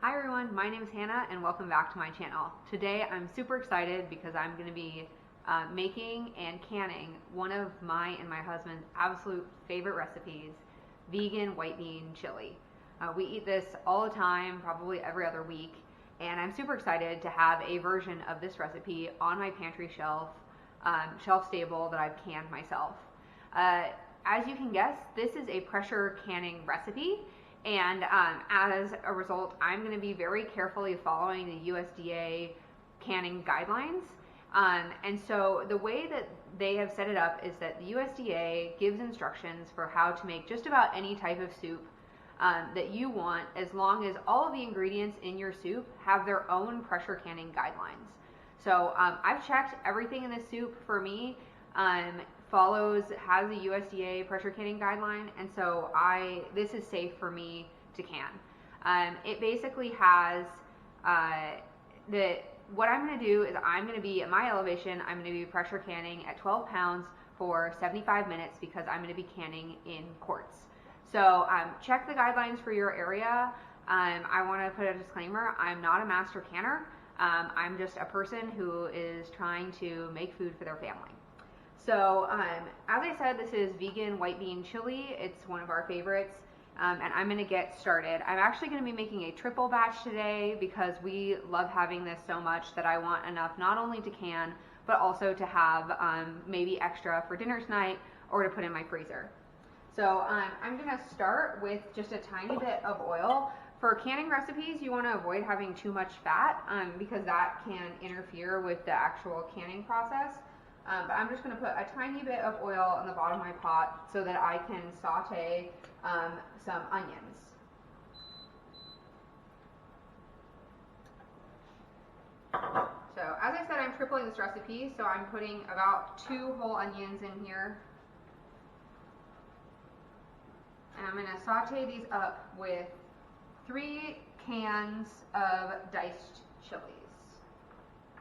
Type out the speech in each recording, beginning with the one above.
Hi everyone, my name is Hannah and welcome back to my channel. Today I'm super excited because I'm going to be making and canning one of my and my husband's absolute favorite recipes, vegan white bean chili. We eat this all the time, probably every other week, and I'm super excited to have a version of this recipe on my pantry shelf, shelf stable that I've canned myself. As you can guess, this is a pressure canning recipe. And as a result, I'm going to be very carefully following the USDA canning guidelines. And so the way that they have set it up is that the USDA gives instructions for how to make just about any type of soup that you want, as long as all of the ingredients in your soup have their own pressure canning guidelines. So I've checked everything in this soup for me. Has a USDA pressure canning guideline, and so this is safe for me to can. It basically has what I'm going to do is I'm going to be at my elevation. I'm going to be pressure canning at 12 pounds for 75 minutes because I'm going to be canning in quarts. So check the guidelines for your area. I want to put a disclaimer: I'm not a master canner. I'm just a person who is trying to make food for their family. So, as I said, this is vegan white bean chili. It's one of our favorites, and I'm going to get started. I'm actually going to be making a triple batch today because we love having this so much that I want enough not only to can, but also to have maybe extra for dinner tonight or to put in my freezer. So, I'm going to start with just a tiny bit of oil. For canning recipes, you want to avoid having too much fat because that can interfere with the actual canning process. But I'm just going to put a tiny bit of oil on the bottom of my pot so that I can saute some onions. So as I said, I'm tripling this recipe, so I'm putting about 2 whole onions in here. And I'm going to saute these up with 3 cans of diced chilies.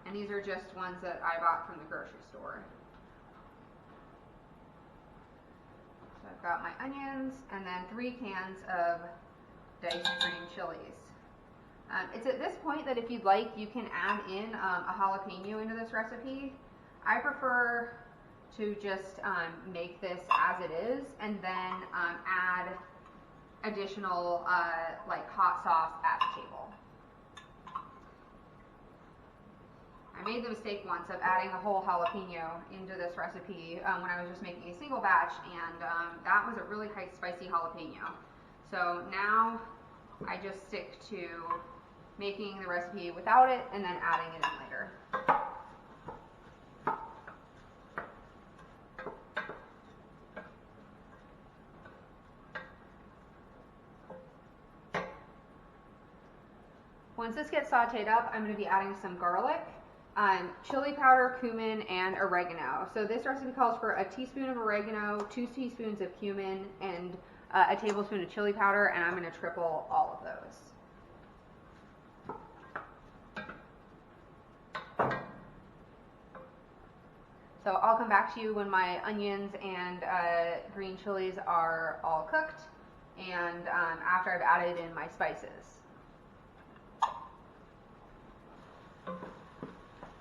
And these are just ones that I bought from the grocery store. So I've got my onions and then 3 cans of diced green chilies. It's at this point that if you'd like, you can add in a jalapeno into this recipe. I prefer to just make this as it is and then add additional like hot sauce at the table. I made the mistake once of adding a whole jalapeno into this recipe when I was just making a single batch, and that was a really high spicy jalapeno. So now I just stick to making the recipe without it and then adding it in later. Once this gets sauteed up, I'm going to be adding some garlic, chili powder, cumin, and oregano. So this recipe calls for a teaspoon of oregano, 2 teaspoons of cumin, and a tablespoon of chili powder, and I'm going to triple all of those. So I'll come back to you when my onions and green chilies are all cooked, and after I've added in my spices.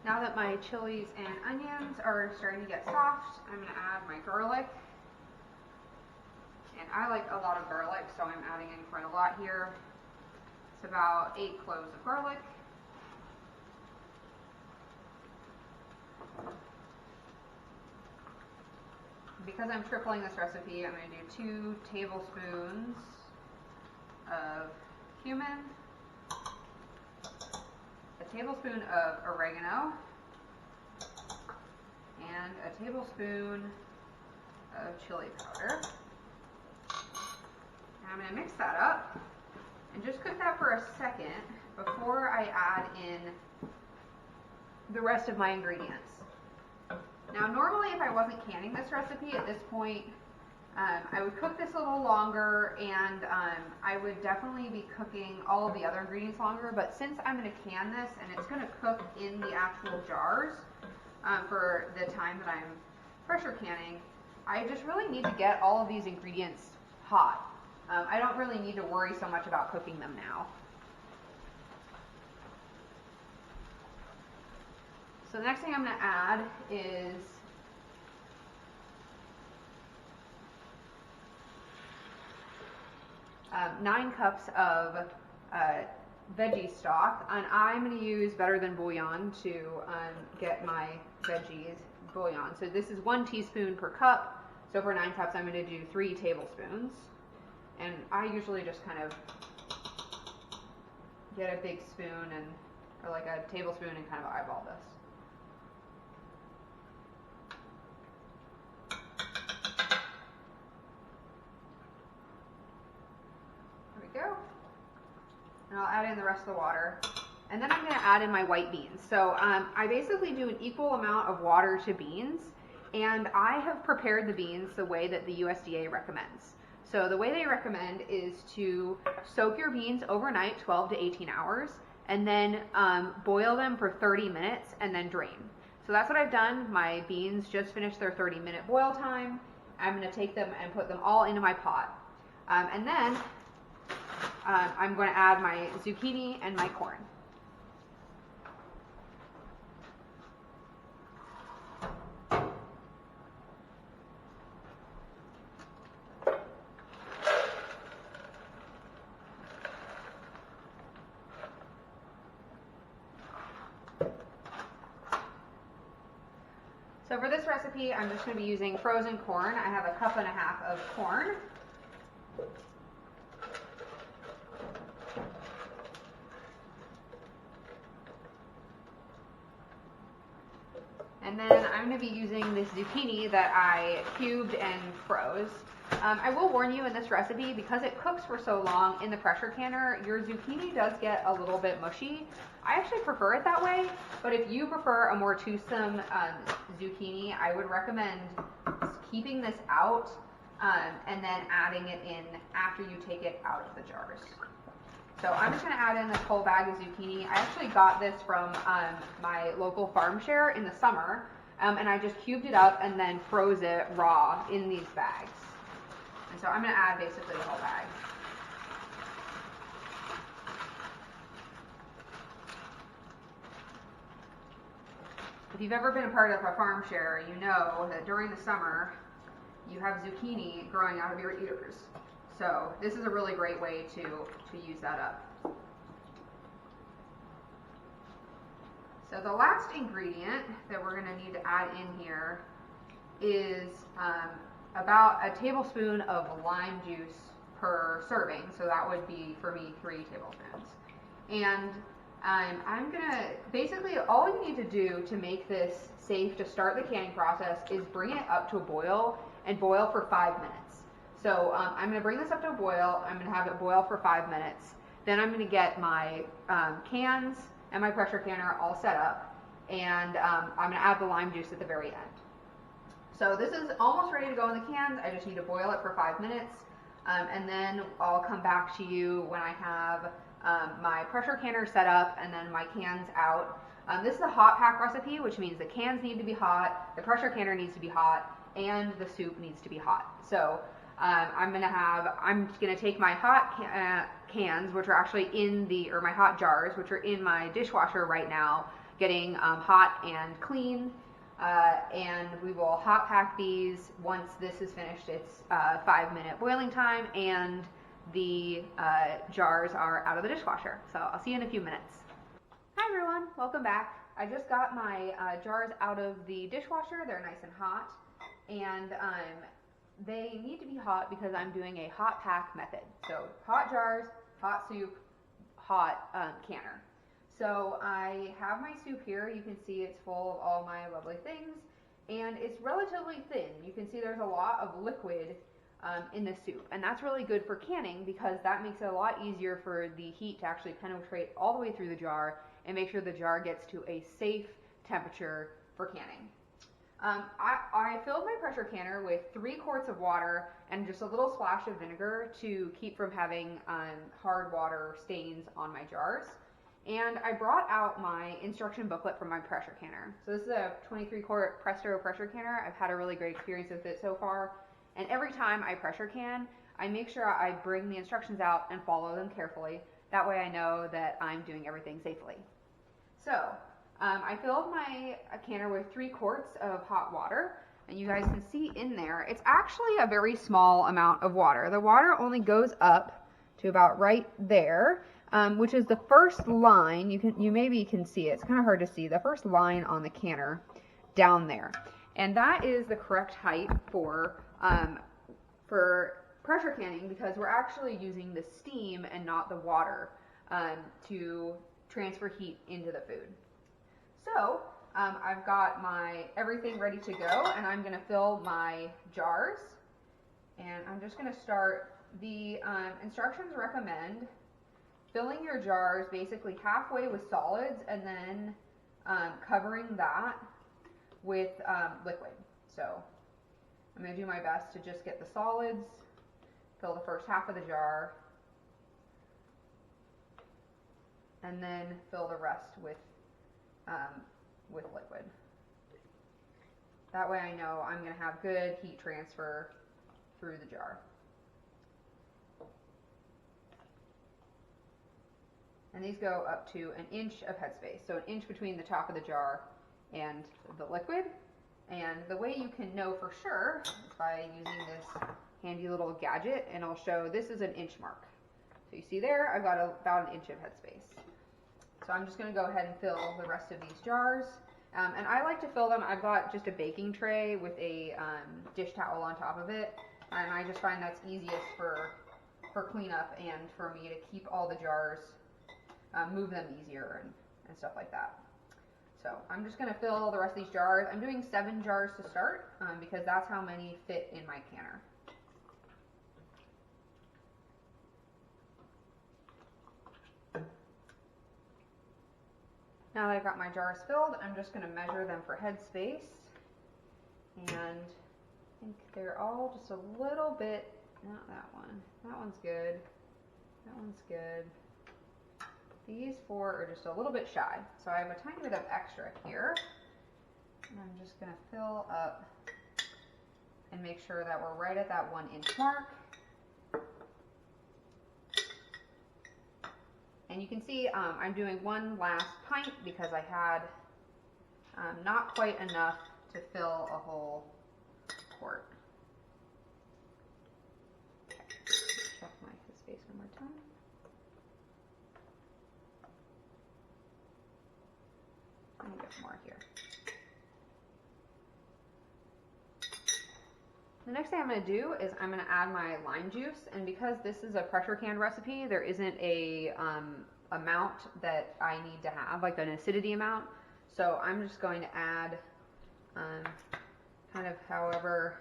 Now that my chilies and onions are starting to get soft, I'm going to add my garlic. And I like a lot of garlic, so I'm adding in quite a lot here. It's about 8 cloves of garlic. Because I'm tripling this recipe, I'm going to do 2 tablespoons of cumin, a tablespoon of oregano, and a tablespoon of chili powder. And I'm going to mix that up and just cook that for a second before I add in the rest of my ingredients. Now normally if I wasn't canning this recipe at this point, I would cook this a little longer, and I would definitely be cooking all of the other ingredients longer, but since I'm going to can this and it's going to cook in the actual jars for the time that I'm pressure canning, I just really need to get all of these ingredients hot. I don't really need to worry so much about cooking them now. So the next thing I'm going to add is nine cups of veggie stock, and I'm going to use Better Than Bouillon to get my veggies bouillon. So this is 1 teaspoon per cup. So for 9 cups, I'm going to do 3 tablespoons. And I usually just kind of get a big spoon or like a tablespoon and kind of eyeball this. Go. And I'll add in the rest of the water. And then I'm going to add in my white beans. So I basically do an equal amount of water to beans, and I have prepared the beans the way that the USDA recommends. So the way they recommend is to soak your beans overnight, 12 to 18 hours, and then boil them for 30 minutes and then drain. So that's what I've done. My beans just finished their 30-minute boil time. I'm going to take them and put them all into my pot. And then I'm going to add my zucchini and my corn. So for this recipe, I'm just going to be using frozen corn. I have 1.5 cups of corn. And then I'm going to be using this zucchini that I cubed and froze. I will warn you in this recipe, because it cooks for so long in the pressure canner, your zucchini does get a little bit mushy. I actually prefer it that way, but if you prefer a more toothsome zucchini, I would recommend keeping this out and then adding it in after you take it out of the jars. So I'm just going to add in this whole bag of zucchini. I actually got this from my local farm share in the summer, and I just cubed it up and then froze it raw in these bags. And so I'm going to add basically the whole bag. If you've ever been a part of a farm share, you know that during the summer, you have zucchini growing out of your ears. So this is a really great way to use that up. So the last ingredient that we're going to need to add in here is about a tablespoon of lime juice per serving. So that would be, for me, 3 tablespoons. And I'm going to, basically all you need to do to make this safe to start the canning process is bring it up to a boil and boil for 5 minutes. So I'm going to bring this up to a boil. I'm going to have it boil for 5 minutes. Then I'm going to get my cans and my pressure canner all set up, and I'm going to add the lime juice at the very end. So this is almost ready to go in the cans. I just need to boil it for 5 minutes, and then I'll come back to you when I have my pressure canner set up and then my cans out. This is a hot pack recipe, which means the cans need to be hot, the pressure canner needs to be hot, and the soup needs to be hot. So I'm gonna take my hot cans, which are actually or my hot jars, which are in my dishwasher right now, getting hot and clean, and we will hot pack these once this is finished. It's 5-minute boiling time, and the jars are out of the dishwasher. So I'll see you in a few minutes. Hi everyone, welcome back. I just got my jars out of the dishwasher. They're nice and hot, and they need to be hot because I'm doing a hot pack method. So hot jars, hot soup, hot canner. So I have my soup here. You can see it's full of all my lovely things, and it's relatively thin. You can see there's a lot of liquid in the soup, and that's really good for canning because that makes it a lot easier for the heat to actually penetrate all the way through the jar and make sure the jar gets to a safe temperature for canning. I filled my pressure canner with 3 quarts of water and just a little splash of vinegar to keep from having hard water stains on my jars. And I brought out my instruction booklet from my pressure canner. So this is a 23-quart Presto pressure canner. I've had a really great experience with it so far. And every time I pressure can, I make sure I bring the instructions out and follow them carefully. That way I know that I'm doing everything safely. So I filled my canner with 3 quarts of hot water, and you guys can see in there, it's actually a very small amount of water. The water only goes up to about right there, which is the first line. You maybe can see it. It's kind of hard to see. The first line on the canner down there, and that is the correct height for pressure canning, because we're actually using the steam and not the water to transfer heat into the food. So I've got my everything ready to go, and I'm going to fill my jars. And I'm just going to start. The instructions recommend filling your jars basically halfway with solids, and then covering that with liquid. So I'm going to do my best to just get the solids, fill the first half of the jar, and then fill the rest with liquid. That way I know I'm going to have good heat transfer through the jar. And these go up to 1 inch of headspace, so 1 inch between the top of the jar and the liquid. And the way you can know for sure is by using this handy little gadget, and I'll show this is 1 inch mark. So you see there, I've got about 1 inch of headspace. So I'm just going to go ahead and fill the rest of these jars. And I like to fill them, I've got just a baking tray with a dish towel on top of it, and I just find that's easiest for cleanup and for me to keep all the jars, move them easier and stuff like that. So I'm just going to fill the rest of these jars. I'm doing 7 jars to start because that's how many fit in my canner. Now that I've got my jars filled, I'm just going to measure them for headspace, and I think they're all just a little bit, not that one, that one's good, that one's good. These 4 are just a little bit shy, so I have a tiny bit of extra here, and I'm just going to fill up and make sure that we're right at that 1 inch mark. And you can see I'm doing 1 last pint because I had not quite enough to fill a whole quart. Okay. Check my headspace one more time. I'll get more here. The next thing I'm going to do is I'm going to add my lime juice, and because this is a pressure can recipe, there isn't a amount that I need to have, like an acidity amount. So I'm just going to add kind of however,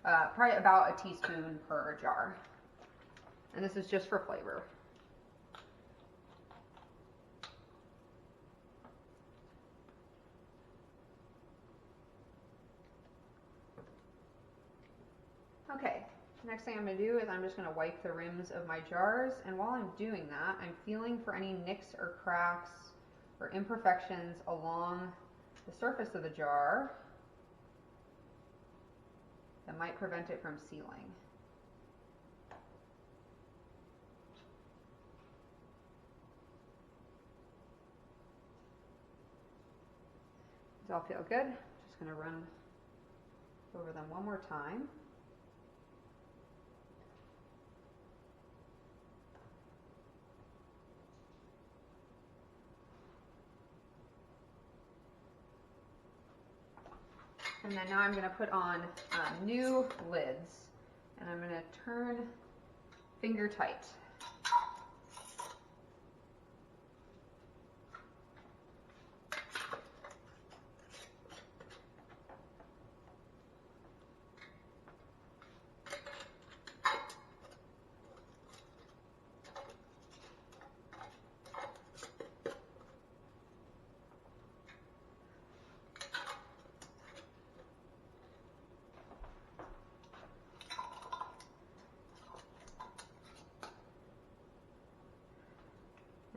probably about a teaspoon per jar. And this is just for flavor. Okay, next thing I'm going to do is I'm just going to wipe the rims of my jars, and while I'm doing that, I'm feeling for any nicks or cracks or imperfections along the surface of the jar that might prevent it from sealing. These all feel good. Just going to run over them one more time. And then now I'm going to put on new lids, and I'm going to turn finger tight.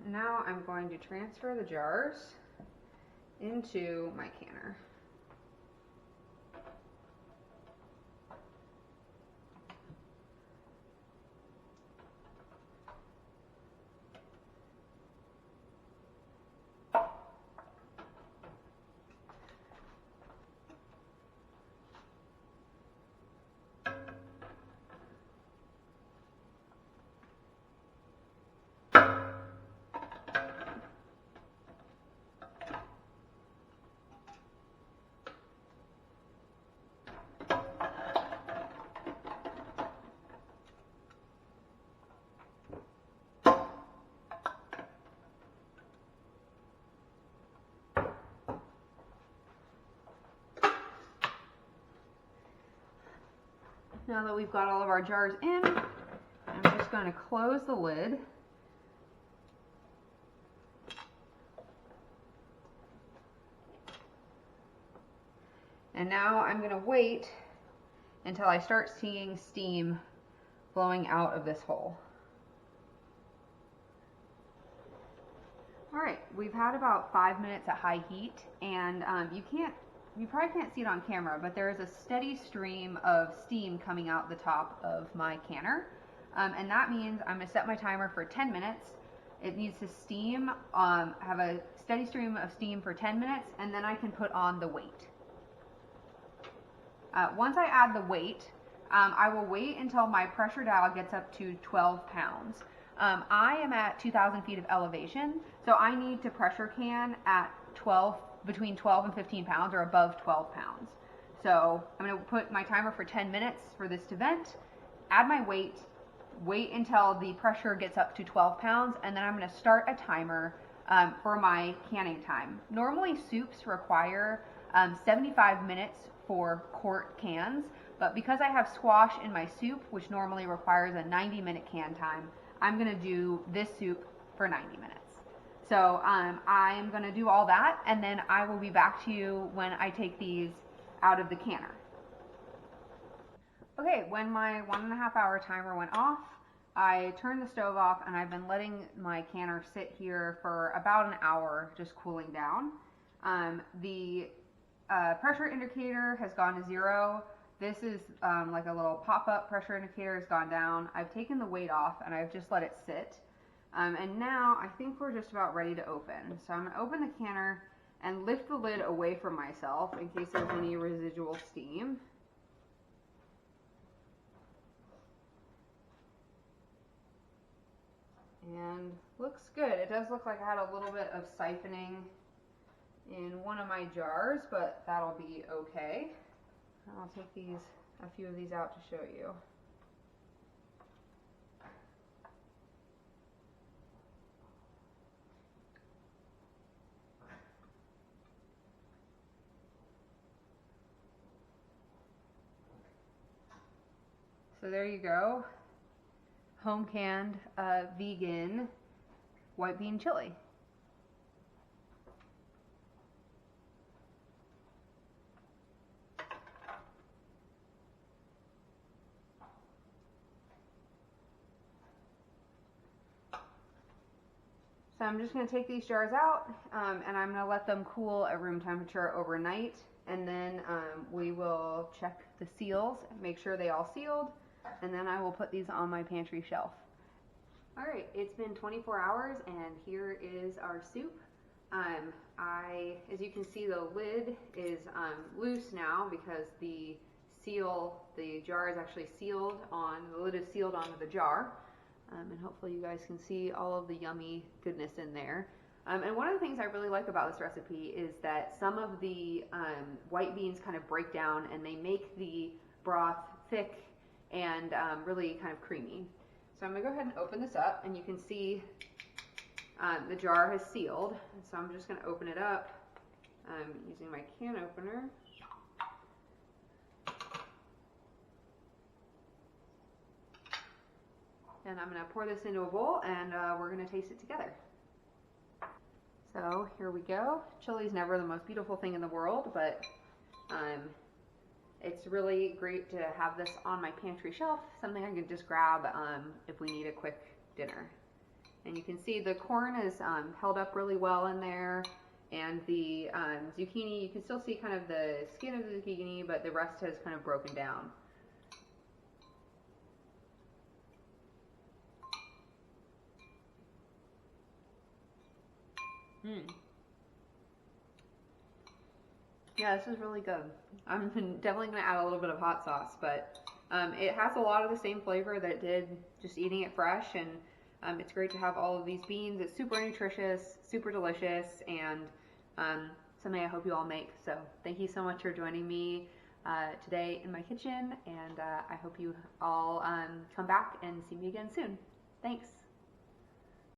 Now I'm going to transfer the jars into my canner. Now that we've got all of our jars in, I'm just going to close the lid. And now I'm going to wait until I start seeing steam blowing out of this hole. All right, we've had about 5 minutes at high heat, and you probably can't see it on camera, but there is a steady stream of steam coming out the top of my canner. And that means I'm going to set my timer for 10 minutes. It needs to steam, have a steady stream of steam for 10 minutes, and then I can put on the weight. Once I add the weight, I will wait until my pressure dial gets up to 12 pounds. I am at 2,000 feet of elevation, so I need to pressure can at between 12 and 15 pounds or above 12 pounds. So I'm going to put my timer for 10 minutes for this to vent, add my weight, wait until the pressure gets up to 12 pounds, and then I'm going to start a timer for my canning time. Normally soups require 75 minutes for quart cans, but because I have squash in my soup, which normally requires a 90-minute can time, I'm going to do this soup for 90 minutes. So I'm going to do all that, and then I will be back to you when I take these out of the canner. Okay, when my 1.5 hour timer went off, I turned the stove off, and I've been letting my canner sit here for about an hour, just cooling down. The pressure indicator has gone to 0. This is like a little pop-up pressure indicator has gone down. I've taken the weight off, and I've just let it sit. And now I think we're just about ready to open. So I'm going to open the canner and lift the lid away from myself in case there's any residual steam. And looks good. It does look like I had a little bit of siphoning in one of my jars, but that'll be okay. I'll take a few of these out to show you. So there you go, home canned vegan white bean chili. So I'm just going to take these jars out, and I'm going to let them cool at room temperature overnight, and then we will check the seals, make sure they all sealed, and then I will put these on my pantry shelf. Alright, it's been 24 hours, and here is our soup. As you can see, the lid is loose now because the jar is actually sealed the lid is sealed onto the jar. And hopefully you guys can see all of the yummy goodness in there. And one of the things I really like about this recipe is that some of the white beans kind of break down and they make the broth thick and really kind of creamy. So I'm going to go ahead and open this up, and you can see the jar has sealed. So I'm just going to open it up using my can opener. And I'm going to pour this into a bowl, and we're going to taste it together. So here we go. Chili is never the most beautiful thing in the world, but it's really great to have this on my pantry shelf, something I can just grab if we need a quick dinner. And you can see the corn is held up really well in there, and the zucchini, you can still see kind of the skin of the zucchini, but the rest has kind of broken down. Yeah, this is really good. I'm definitely going to add a little bit of hot sauce, but it has a lot of the same flavor that it did just eating it fresh, and it's great to have all of these beans. It's super nutritious, super delicious, and something I hope you all make. So thank you so much for joining me today in my kitchen, and I hope you all come back and see me again soon. Thanks.